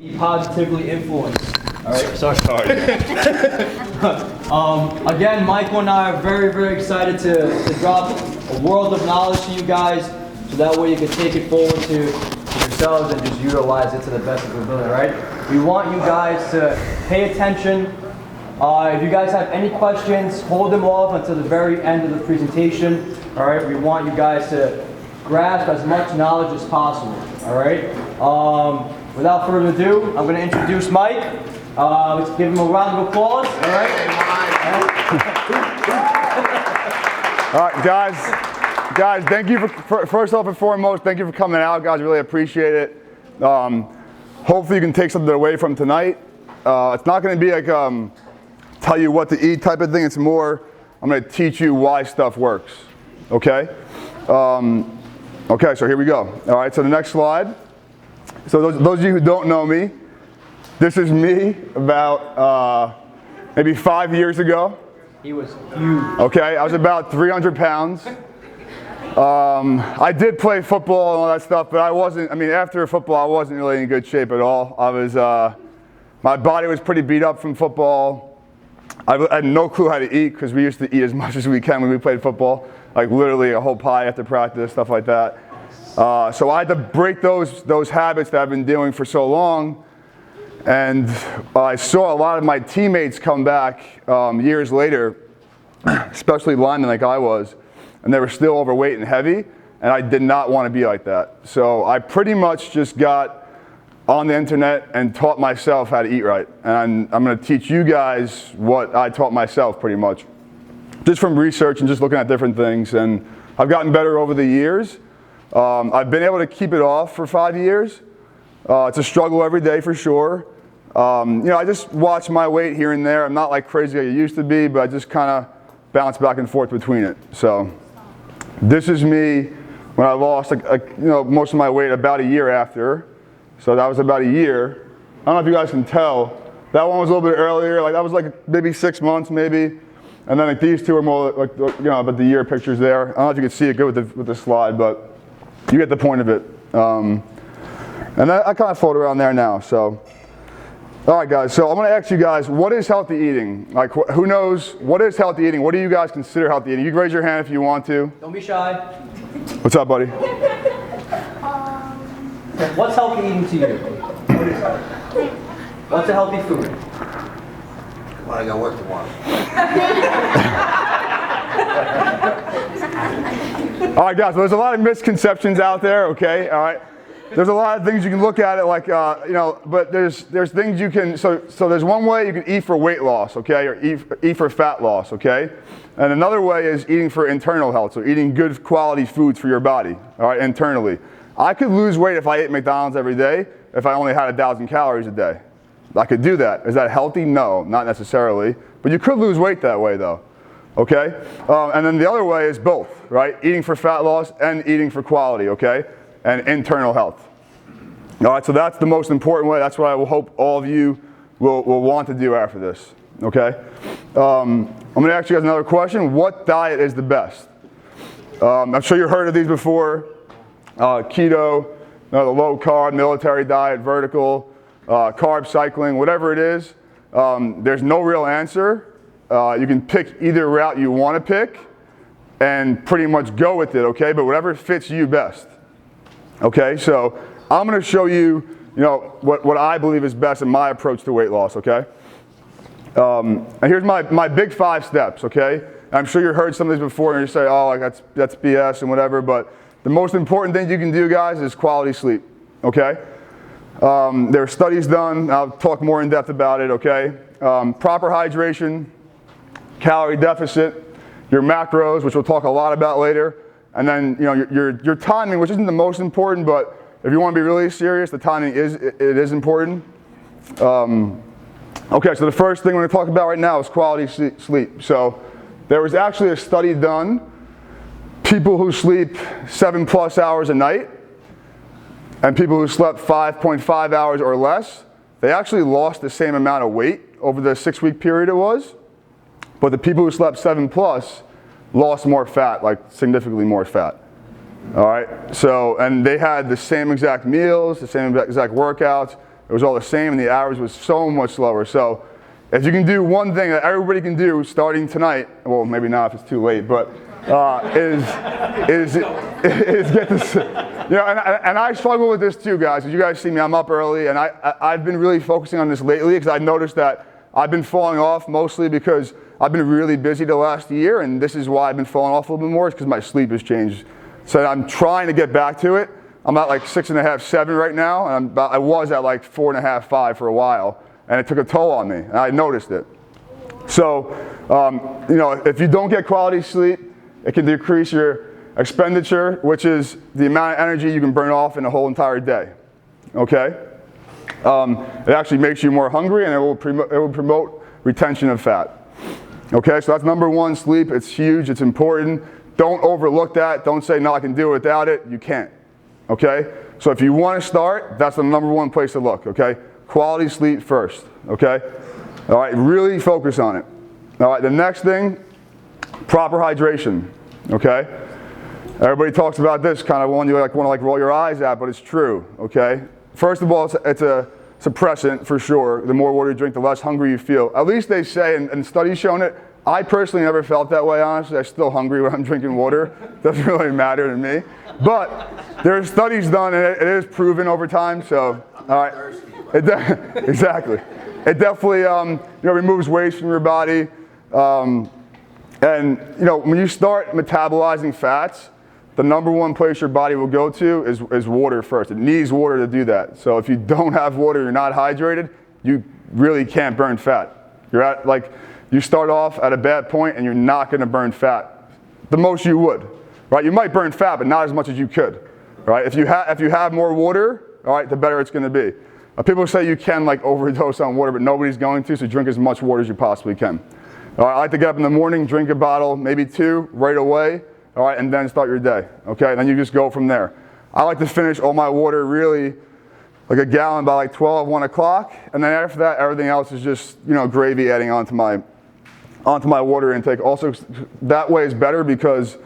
Be positively influenced. All right. Sorry. Again, Michael and I are very, very excited to drop a world of knowledge to you guys, so that way you can take it forward to yourselves and just utilize it to the best of your ability. Right? We want you guys to pay attention. If you guys have any questions, hold them off until the very end of the presentation. All right. We want you guys to grasp as much knowledge as possible. All right. Without further ado, I'm going to introduce Mike. Let's give him a round of applause. All right. All right, guys, thank you for first off and foremost, thank you for coming out, guys. Really appreciate it. Hopefully, you can take something away from tonight. It's not going to be like tell you what to eat type of thing. It's more, I'm going to teach you why stuff works. Okay. Okay. So here we go. All right. So the next slide. So those of you who don't know me, this is me about maybe 5 years ago. He was huge. Okay, I was about 300 pounds. I did play football and all that stuff, but after football, I wasn't really in good shape at all. My body was pretty beat up from football. I had no clue how to eat because we used to eat as much as we can when we played football, like literally a whole pie after practice, stuff like that. So I had to break those habits that I've been doing for so long, and I saw a lot of my teammates come back years later, especially linemen like I was, and they were still overweight and heavy, and I did not want to be like that. So I pretty much just got on the internet and taught myself how to eat right, and I'm going to teach you guys what I taught myself pretty much, just from research and just looking at different things, and I've gotten better over the years. I've been able to keep it off for 5 years. It's a struggle every day for sure. I just watch my weight here and there. I'm not like crazy like I used to be, but I just kind of bounce back and forth between it. So this is me when I lost most of my weight about a year after. So that was about a year. I don't know if you guys can tell. That one was a little bit earlier. Like that was like maybe 6 months maybe. And then like these two are more like about the year pictures there. I don't know if you can see it good with the slide, but you get the point of it. And I kind of float around there now. So, all right, guys. So I'm going to ask you guys, what is healthy eating? Like, who knows what is healthy eating? What do you guys consider healthy eating? You can raise your hand if you want to. Don't be shy. What's up, buddy? What's healthy eating to you? What's a healthy food? Well, I got work tomorrow. All right, guys. So there's a lot of misconceptions out there. Okay. All right. There's a lot of things you can look at it like, but there's things you can, so there's one way you can eat for weight loss, okay, or eat for fat loss, okay? And another way is eating for internal health, so eating good quality foods for your body, all right, internally. I could lose weight if I ate McDonald's every day, if I only had 1,000 calories a day. I could do that. Is that healthy? No, not necessarily. But you could lose weight that way though, okay? And then the other way is both, right? Eating for fat loss and eating for quality, okay? And internal health. All right, so that's the most important way. That's what I will hope all of you will want to do after this, okay? I'm going to ask you guys another question. What diet is the best? I'm sure you've heard of these before. Keto, the low carb, military diet, vertical, carb cycling, whatever it is. There's no real answer. You can pick either route you want to pick and pretty much go with it, okay? But whatever fits you best. Okay, so I'm going to show you, what I believe is best in my approach to weight loss, okay? And here's my big 5 steps, okay? And I'm sure you've heard some of these before and you say, oh, like that's BS and whatever, but the most important thing you can do, guys, is quality sleep, okay? There are studies done. I'll talk more in depth about it, okay? Proper hydration, calorie deficit, your macros, which we'll talk a lot about later, and then your timing, which isn't the most important, but if you want to be really serious, the timing is important. Okay, so the first thing we're going to talk about right now is quality sleep. So there was actually a study done. People who sleep 7+ hours a night and people who slept 5.5 hours or less, they actually lost the same amount of weight over the 6-week period it was. But the people who slept 7+ lost more fat, like significantly more fat. All right, so, and they had the same exact meals, the same exact workouts, it was all the same, and the average was so much lower. So if you can do one thing that everybody can do starting tonight, well, maybe not if it's too late, but is get this, you know, and I struggle with this too, guys. As you guys see me, I'm up early, and I've been really focusing on this lately because I noticed that I've been falling off mostly because I've been really busy the last year, and this is why I've been falling off a little bit more, is because my sleep has changed. So I'm trying to get back to it. I'm at like 6.5, 7 right now, and I was at like 4.5, 5 for a while, and it took a toll on me, and I noticed it. So, you know, if you don't get quality sleep, it can decrease your expenditure, which is the amount of energy you can burn off in a whole entire day. Okay? It actually makes you more hungry, and it will promote retention of fat. Okay, so that's number one, sleep. It's huge, it's important. Don't overlook that. Don't say, no, I can do it without it. You can't. Okay? So if you want to start, that's the number one place to look. Okay? Quality sleep first. Okay? All right, really focus on it. All right, the next thing, proper hydration. Okay? Everybody talks about this, kind of one you want to roll your eyes at, but it's true. Okay? First of all, it's a suppressant for sure. The more water you drink, the less hungry you feel. At least they say, and studies shown it. I personally never felt that way, honestly. I'm still hungry when I'm drinking water. Doesn't really matter to me. But there are studies done, and it is proven over time. So, all right, exactly. It definitely, you know, removes waste from your body. And you know, when you start metabolizing fats, the number one place your body will go to is water first. It needs water to do that. So if you don't have water, you're not hydrated, you really can't burn fat. You're at like. You start off at a bad point and you're not going to burn fat. The most you would, right? You might burn fat, but not as much as you could, right? If you have more water, all right, the better it's going to be. People say you can like overdose on water, but nobody's going to, so drink as much water as you possibly can. All right, I like to get up in the morning, drink a bottle, maybe 2 right away, all right, and then start your day, okay? And then you just go from there. I like to finish all my water really like a gallon by like 12, 1 o'clock, and then after that, everything else is just, you know, gravy adding onto my water intake. Also, that way is better because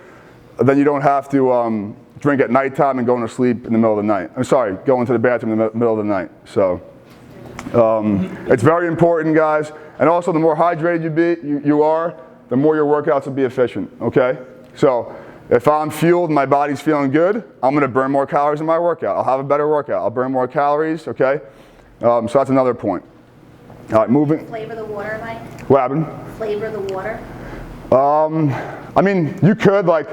then you don't have to drink at nighttime and going to sleep in the middle of the night. I'm sorry, going to the bathroom in the middle of the night. So it's very important, guys. And also, the more hydrated you are, the more your workouts will be efficient, okay? So if I'm fueled and my body's feeling good, I'm going to burn more calories in my workout. I'll have a better workout. I'll burn more calories, okay? So that's another point. All right, moving. Flavor the water, Mike? What happened? Flavor the water? I mean, you could, like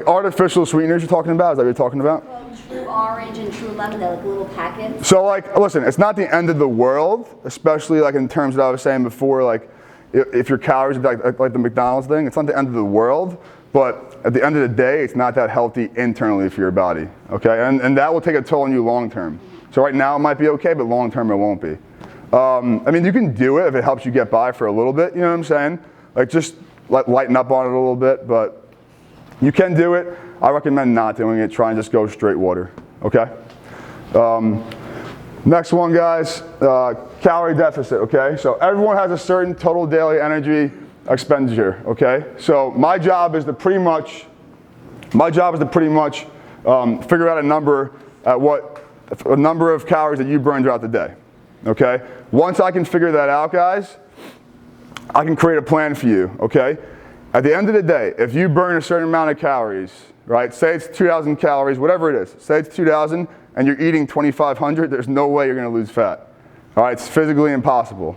artificial sweeteners you're talking about? Is that what you're talking about? Well, true orange and true lemon, they're like little packets. So, like, listen, it's not the end of the world, especially like in terms that I was saying before, like, if your calories are like the McDonald's thing, it's not the end of the world, but at the end of the day, it's not that healthy internally for your body, okay? And that will take a toll on you long term. So right now it might be okay, but long term it won't be. I mean, you can do it if it helps you get by for a little bit, you know what I'm saying? Like, just lighten up on it a little bit, but you can do it. I recommend not doing it. Try and just go straight water, okay? Next one, guys, calorie deficit, okay? So everyone has a certain total daily energy expenditure, okay? So my job is to pretty much figure out a number of calories that you burn throughout the day, okay? Once I can figure that out, guys, I can create a plan for you, okay? At the end of the day, if you burn a certain amount of calories, right? Say it's 2,000 calories, whatever it is. Say it's 2,000 and you're eating 2,500, there's no way you're gonna lose fat. All right, it's physically impossible.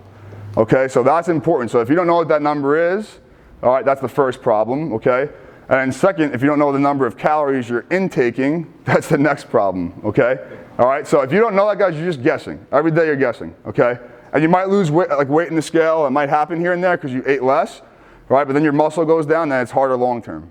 Okay, so that's important. So if you don't know what that number is, all right, that's the first problem, okay? And then second, if you don't know the number of calories you're intaking, that's the next problem, okay? All right, so if you don't know that, guys, you're just guessing. Every day you're guessing, okay? And you might lose weight, like weight in the scale. It might happen here and there because you ate less, right? But then your muscle goes down and it's harder long term.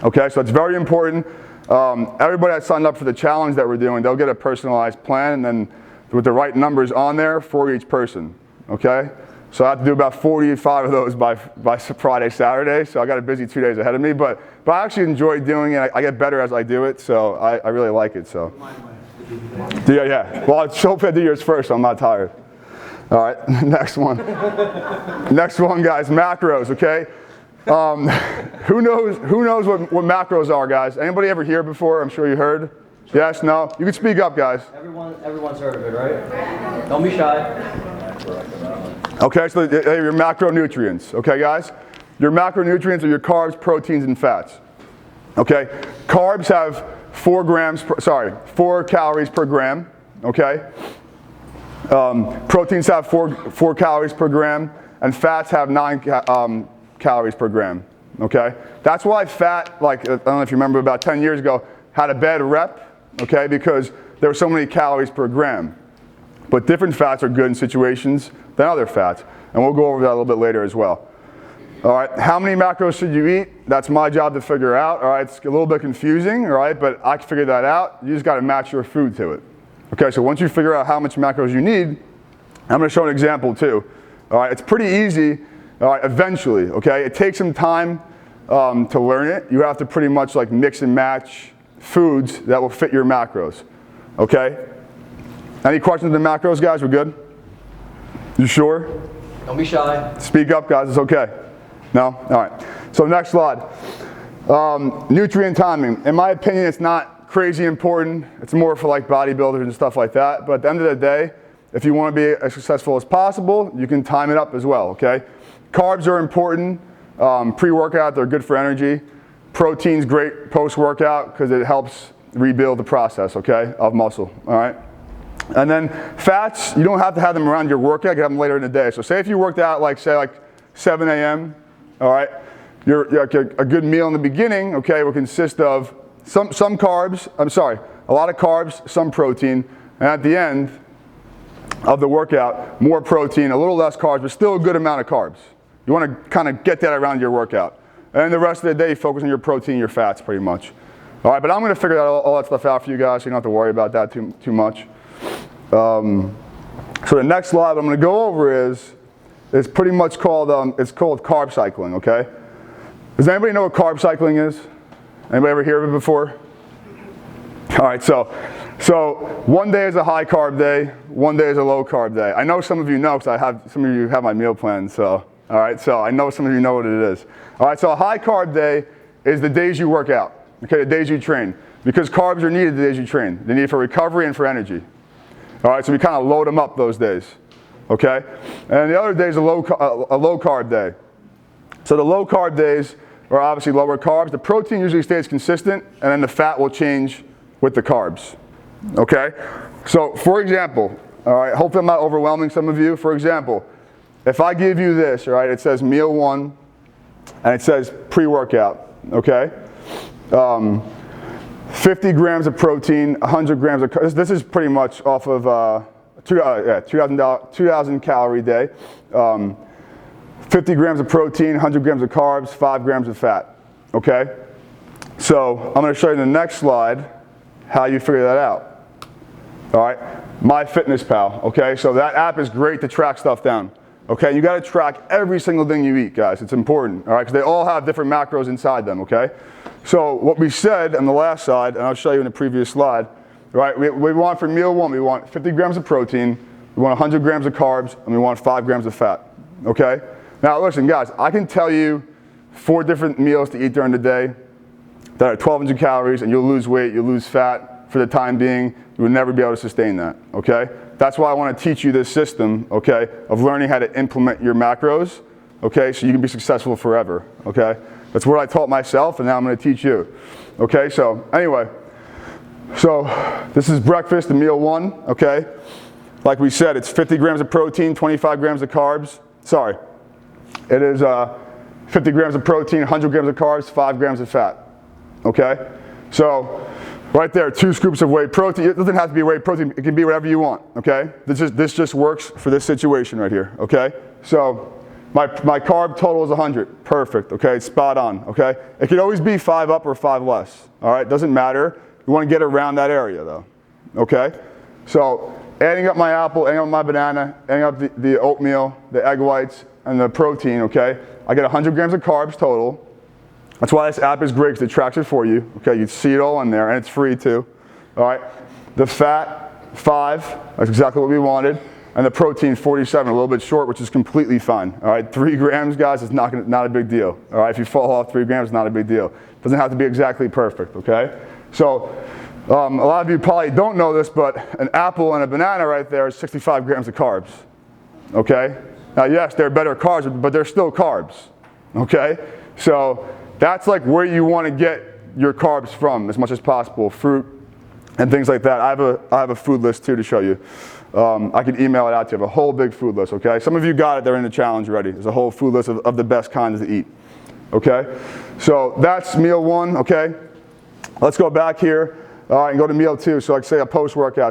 Okay, so it's very important. Everybody that signed up for the challenge that we're doing, they'll get a personalized plan and then with the right numbers on there for each person, okay? So I have to do about 45 of those by Friday, Saturday, so I got a busy 2 days ahead of me, but I actually enjoy doing it. I get better as I do it, so I really like it, so. Yeah. Well, I hope I do yours first, so I'm not tired. All right, next one. Next one, guys, macros, okay? Who knows what macros are, guys? Anybody ever hear before? I'm sure you heard. Yes, no? You can speak up, guys. Everyone's heard of it, right? Don't be shy. Okay, so your macronutrients, okay, guys? Your macronutrients are your carbs, proteins, and fats. Okay, carbs have 4 calories per gram, okay? Proteins have 4 calories per gram, and fats have 9 calories per gram, okay? That's why fat, like, I don't know if you remember about 10 years ago, had a bad rep, okay, because there were so many calories per gram. But different fats are good in situations than other fats, and we'll go over that a little bit later as well. All right, how many macros should you eat? That's my job to figure out, all right? It's a little bit confusing, all right, but I can figure that out. You just gotta match your food to it. Okay, so once you figure out how much macros you need, I'm gonna show an example too. All right, it's pretty easy, all right, eventually, okay? It takes some time to learn it. You have to pretty much like mix and match foods that will fit your macros, okay? Any questions on the macros, guys? We're good? You sure? Don't be shy. Speak up, guys, it's okay. No? All right. So next slide. Nutrient timing. In my opinion, it's not crazy important. It's more for like bodybuilders and stuff like that. But at the end of the day, if you want to be as successful as possible, you can time it up as well, okay? Carbs are important. Pre-workout, they're good for energy. Protein's great post-workout because it helps rebuild the process, okay, of muscle, all right? And then fats, you don't have to have them around your workout. You can have them later in the day. So say if you worked out like 7 a.m., all right, a good meal in the beginning, okay, will consist of a lot of carbs, some protein, and at the end of the workout, more protein, a little less carbs, but still a good amount of carbs. You want to kind of get that around your workout. And the rest of the day, you focus on your protein, your fats pretty much. All right, but I'm going to figure all that stuff out for you guys, so you don't have to worry about that too much. So the next slide I'm going to go over is pretty much called, it's called carb cycling, okay? Does anybody know what carb cycling is? Anybody ever hear of it before? All right, so one day is a high carb day, one day is a low carb day. I know some of you know because some of you have my meal plan, so, all right, so I know some of you know what it is. All right, so a high carb day is the days you work out, okay, the days you train, because carbs are needed the days you train. They're needed for recovery and for energy. All right, so we kind of load them up those days, okay? And the other day is a low carb day. So the low carb days are obviously lower carbs. The protein usually stays consistent, and then the fat will change with the carbs, okay? So for example, all right, hopefully I'm not overwhelming some of you. For example, if I give you this, all right, it says meal 1, and it says pre-workout, okay? 50 grams of protein, 100 grams of carbs. This is pretty much off of 2,000 calorie day. 50 grams of protein, 100 grams of carbs, 5 grams of fat, okay? So I'm going to show you in the next slide how you figure that out. All right, MyFitnessPal, okay? So that app is great to track stuff down, okay? You got to track every single thing you eat, guys. It's important, all right? Because they all have different macros inside them, okay? So what we said on the last slide, and I'll show you in the previous slide, right? We want for meal 1, we want 50 grams of protein, we want 100 grams of carbs, and we want 5 grams of fat, okay? Now listen, guys, I can tell you 4 different meals to eat during the day that are 1,200 calories, and you'll lose weight, you'll lose fat for the time being. You will never be able to sustain that, okay? That's why I want to teach you this system, okay, of learning how to implement your macros, okay, so you can be successful forever, okay? That's what I taught myself, and now I'm going to teach you. Okay, so anyway, so this is breakfast, the meal 1, okay? Like we said, it's 50 grams of protein, 25 grams of carbs. Sorry, it is 50 grams of protein, 100 grams of carbs, 5 grams of fat, okay? So right there, 2 scoops of whey protein. It doesn't have to be whey protein. It can be whatever you want, okay? This just works for this situation right here, okay? So my carb total is 100. Perfect, okay? It's spot on, okay? It can always be 5 up or 5 less, all right? Doesn't matter. You want to get around that area though, okay? So adding up my apple, adding up my banana, adding up the oatmeal, the egg whites, and the protein, okay? I get 100 grams of carbs total. That's why this app is great because it tracks it for you, okay? You see it all in there, and it's free too, all right? The fat, 5, that's exactly what we wanted. And the protein, 47, a little bit short, which is completely fine. All right, 3 grams, guys, is not a big deal. All right, if you fall off 3 grams, it's not a big deal. It doesn't have to be exactly perfect, okay? So A lot of you probably don't know this, but an apple and a banana right there is 65 grams of carbs. Okay? Now, yes, they're better carbs, but they're still carbs. Okay? So that's like where you want to get your carbs from as much as possible. Fruit and things like that. I have a food list too to show you. I can email it out to you. I have a whole big food list, okay? Some of you got it, they're in the challenge already. There's a whole food list of the best kinds to eat, okay? So that's meal one, okay? Let's go back here and go to meal two. So like say a post-workout. So